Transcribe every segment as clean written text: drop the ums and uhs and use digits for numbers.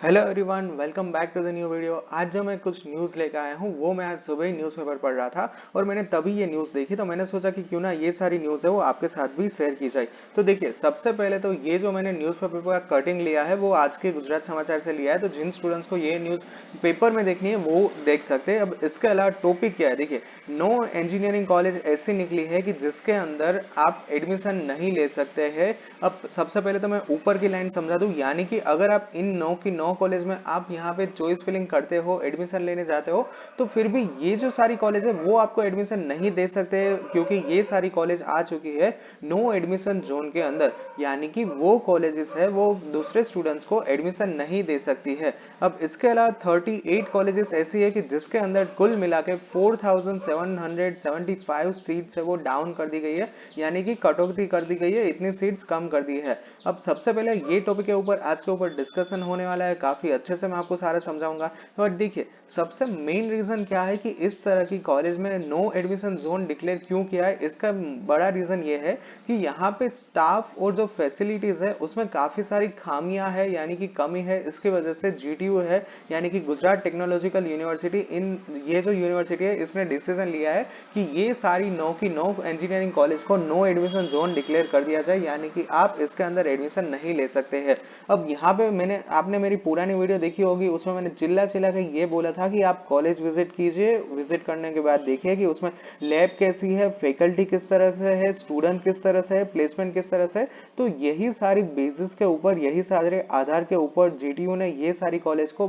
Hello everyone, welcome back to the new video. आज जो मैं कुछ न्यूज़ लेकर आया हूँ वो मैं आज सुबह ही न्यूज़पेपर पढ़ रहा था और मैंने तभी ये न्यूज़ देखी, तो मैंने सोचा कि क्यों ना ये सारी न्यूज़ है वो आपके साथ भी शेयर की जाए। तो देखिए, सबसे पहले तो ये जो मैंने न्यूज़पेपर का कटिंग लिया है वो आज के गुजरात समाचार से लिया है, तो जिन स्टूडेंट्स को ये न्यूज़ पेपर में देखनी है वो देख सकते हैं। अब इसके अलावा टॉपिक क्या है, देखिए, नो इंजीनियरिंग कॉलेज ऐसी निकली है कि जिसके अंदर आप एडमिशन नहीं ले सकते हैं। अब सबसे पहले तो मैं ऊपर की लाइन समझा दूं, यानी कि अगर आप इन 9 की 9 कॉलेज में आप यहाँ पे चॉइस फिलिंग करते हो, एडमिशन लेने जाते हो, तो फिर भी ये जो सारी कॉलेज है वो आपको एडमिशन नहीं दे सकते, क्योंकि ये सारी कॉलेज आ चुकी है नो एडमिशन जोन के अंदर। यानी कि वो कॉलेजेस है वो दूसरे स्टूडेंट्स को एडमिशन नहीं दे सकती है। अब इसके अलावा 38 कॉलेजेस ऐसी है कि जिसके अंदर कुल मिला के 4775 सीट्स है वो डाउन कर दी गई है, यानी कि कटौती कर दी गई है, इतनी सीट्स कम कर दी है। अब सबसे पहले ये टॉपिक के ऊपर आज के ऊपर डिस्कशन होने वाला है, काफी अच्छे से मैं आपको सारा समझाऊंगा। और देखिए, सबसे मेन रीजन क्या है कि इस तरह की कॉलेज में नो एडमिशन जोन डिक्लेयर क्यों किया है, इसका बड़ा रीजन ये है कि यहाँ पे स्टाफ और जो फैसिलिटीज है उसमें काफी सारी खामियां है, यानी कि कमी है। इसकी वजह से जीटीयू है, यानी कि गुजरात टेक्नोलॉजिकल यूनिवर्सिटी, इन ये जो यूनिवर्सिटी है इसने डिसीजन लिया है कि ये सारी 9 की 9 इंजीनियरिंग कॉलेज को नो एडमिशन जोन डिक्लेयर कर दिया जाए, यानी कि आप इसके अंदर एडमिशन नहीं ले सकते हैं। अब यहाँ पे आपने मेरी पुरानी वीडियो देखी होगी, उसमें मैंने चिल्ला चिल्ला के ये बोला था कि आप कॉलेज विजिट कीजिए, विजिट करने के बाद देखिए कि उसमें लैब कैसी है, फैकल्टी किस तरह से है, स्टूडेंट किस तरह से है, प्लेसमेंट किस तरह से है। तो यही सारी बेसिस के ऊपर, यही सारे आधार के ऊपर जीटीयू ने ये सारी कॉलेज को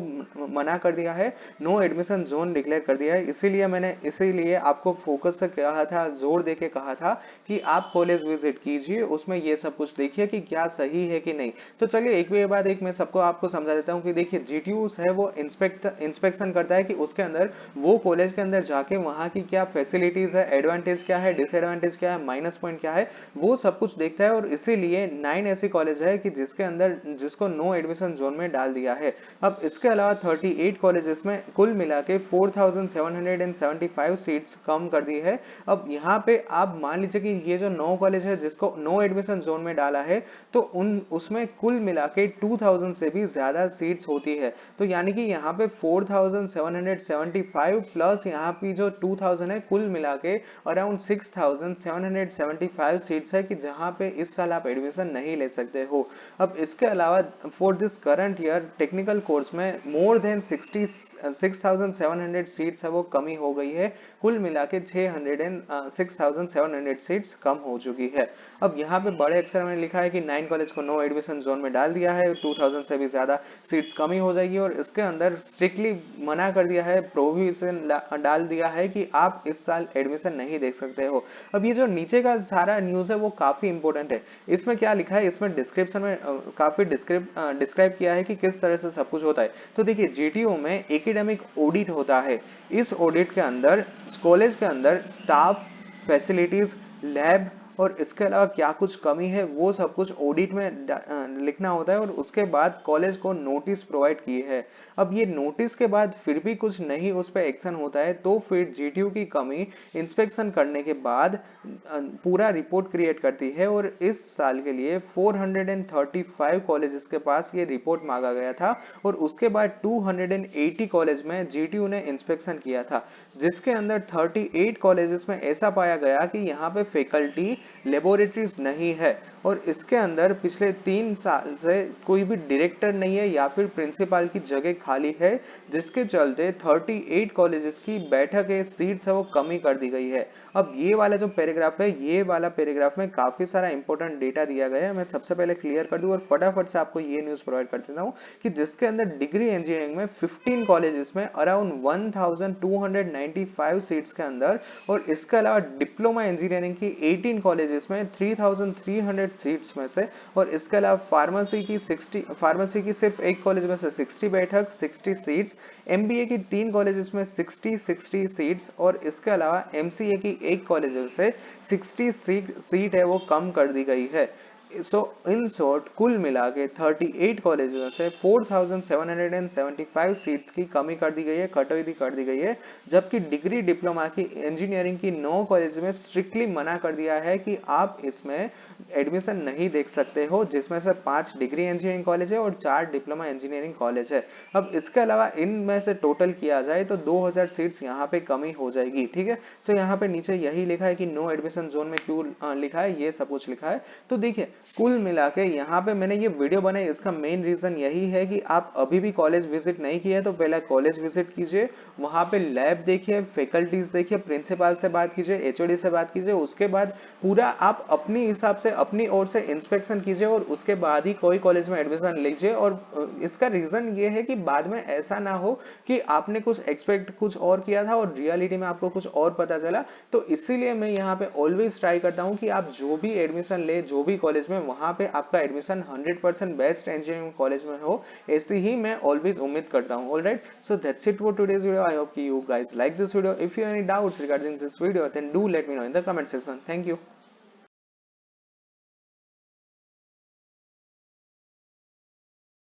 मना कर दिया है, नो एडमिशन जोन डिक्लेयर कर दिया है। इसीलिए आपको फोकस से कहा था, जोर देके कहा था कि आप कॉलेज विजिट कीजिए, उसमें ये सब कुछ देखिए कि क्या सही है कि नहीं। तो चलिए एक के बाद एक मैं सबको आपको समझा देता हूँ कि देखिए, जीटीयू है वो इंस्पेक्शन करता है कि उसके अंदर, वो कॉलेज के अंदर जाके वहां की क्या फैसिलिटीज है, एडवांटेज क्या है, डिसएडवांटेज क्या है, माइनस पॉइंट क्या है, वो सब कुछ देखता है। और इसीलिए 9 ऐसी कॉलेज है कि जिसके अंदर जिसको नो एडमिशन जोन में डाल दिया है। अब इसके अलावा 38 कॉलेजेस में कुल मिला के 4775 सीट्स कम कर दी है। अब यहाँ पे आप मान लीजिए कि ये जो 9 कॉलेज है जिसको नो एडमिशन जोन में डाला है, तो उसमें कुल मिला के 2000 से भी ज्यादा सीट्स होती है। तो यानी कि यहाँ पे 4775 प्लस यहाँ पे जो 2000 है, कुल मिला के अराउंड 6775 सीट्स है कि जहाँ पे इस साल आप एडमिशन नहीं ले सकते हो। अब इसके अलावा for this current year technical course में मोर देन 6700 सीट्स है वो कमी हो गई है, कुल मिला के 6700 सीट्स कम हो चुकी है। अब यहाँ पे बड़े अक्षर में लिखा है कि 9 कॉलेज को नो एडमिशन जोन में डाल दिया है, 2000 से भी ज्यादा सीट्स कमी हो जाएगी, और इसके अंदर स्ट्रिक्टली मना कर दिया है, प्रोहिबिशन डाल दिया है कि आप इस साल एडमिशन नहीं देख सकते हो। अब ये जो नीचे का सारा न्यूज है वो काफी इंपॉर्टेंट है। इसमें क्या लिखा है, इसमें डिस्क्रिप्शन में काफी डिस्क्राइब किया है कि किस तरह से सब कुछ होता है। तो देखिए, जीटीयू में एकेडमिक ऑडिट होता है। इस ऑडिट के अंदर कॉलेज के अंदर स्टाफ, फैसिलिटीज, लैब और इसके अलावा क्या कुछ कमी है वो सब कुछ ऑडिट में लिखना होता है, और उसके बाद कॉलेज को नोटिस प्रोवाइड की है। अब ये नोटिस के बाद फिर भी कुछ नहीं उस पर एक्शन होता है, तो फिर जीटीयू की कमी इंस्पेक्शन करने के बाद पूरा रिपोर्ट क्रिएट करती है, और इस साल के लिए 435 कॉलेजेस के पास ये रिपोर्ट मांगा गया था, और उसके बाद 280 कॉलेज में जीटीयू ने इंस्पेक्शन किया था, जिसके अंदर 38 कॉलेजेस में ऐसा पाया गया कि यहाँ पे फैकल्टी, लेबोरेटरीज नहीं है, और इसके अंदर पिछले 3 साल से कोई भी डायरेक्टर नहीं है या फिर प्रिंसिपल की जगह खाली है, जिसके चलते 38 कॉलेजेस की बैठक है, सीट्स है वो कमी कर दी गई है। अब ये वाला जो पैराग्राफ है, ये वाला पैराग्राफ में काफी सारा इंपॉर्टेंट डेटा दिया गया है, मैं सबसे पहले क्लियर कर दूं और फटाफट से आपको ये न्यूज प्रोवाइड कर देता हूँ कि जिसके अंदर डिग्री इंजीनियरिंग में 15 कॉलेजेस में अराउंड 1295 सीट्स के अंदर, और इसके अलावा डिप्लोमा इंजीनियरिंग की 18 कॉलेजेस में 3300 सीट्स में से, और इसके अलावा फार्मेसी की सिर्फ एक कॉलेज में से 60 बैठक, 60 सीट्स, एमबीए की 3 कॉलेजेस में 60 सीट्स, और इसके अलावा एमसीए की एक कॉलेज से 60 सीट है वो कम कर दी गई है। सो इन शॉर्ट कुल मिला के 38 कॉलेज में से 4775 सीट्स की कमी कर दी गई है, कटौती कर दी गई है, जबकि डिग्री डिप्लोमा की इंजीनियरिंग की 9 कॉलेज में स्ट्रिक्टली मना कर दिया है कि आप इसमें एडमिशन नहीं देख सकते हो, जिसमें से 5 डिग्री इंजीनियरिंग कॉलेज है और 4 डिप्लोमा इंजीनियरिंग कॉलेज है। अब इसके अलावा इनमें से टोटल किया जाए तो 2000 सीट्स यहाँ पे कमी हो जाएगी, ठीक है। सो यहाँ पे नीचे यही लिखा है कि नो एडमिशन जोन में क्यों लिखा है, ये सब कुछ लिखा है। तो देखिए कुल मिला के यहाँ पे मैंने ये वीडियो बनाई, इसका मेन रीजन यही है कि आप अभी भी कॉलेज विजिट नहीं किए तो पहले कॉलेज विजिट कीजिए, वहां पे लैब देखिए, फैकल्टीज देखिए, प्रिंसिपल से बात कीजिए, एचओडी से बात कीजिए, उसके बाद पूरा आप अपनी हिसाब से अपनी ओर से इंस्पेक्शन कीजिए और उसके बाद ही कोई कॉलेज में एडमिशन लीजिए। और इसका रीजन ये है कि बाद में ऐसा ना हो कि आपने कुछ एक्सपेक्ट कुछ और किया था और रियलिटी में आपको कुछ और पता चला। तो इसीलिए मैं यहाँ पे ऑलवेज ट्राई करता हूँ कि आप जो भी एडमिशन ले, जो भी कॉलेज में, वहां पे आपका एडमिशन 100% बेस्ट इंजीनियरिंग कॉलेज में हो, ऐसी ही मैं ऑलवेज उम्मीद करता हूँ। Alright, so that's it for today's video. I hope कि you guys like this video. If you have any doubts regarding this video, then do let me know in the comment section. Thank you.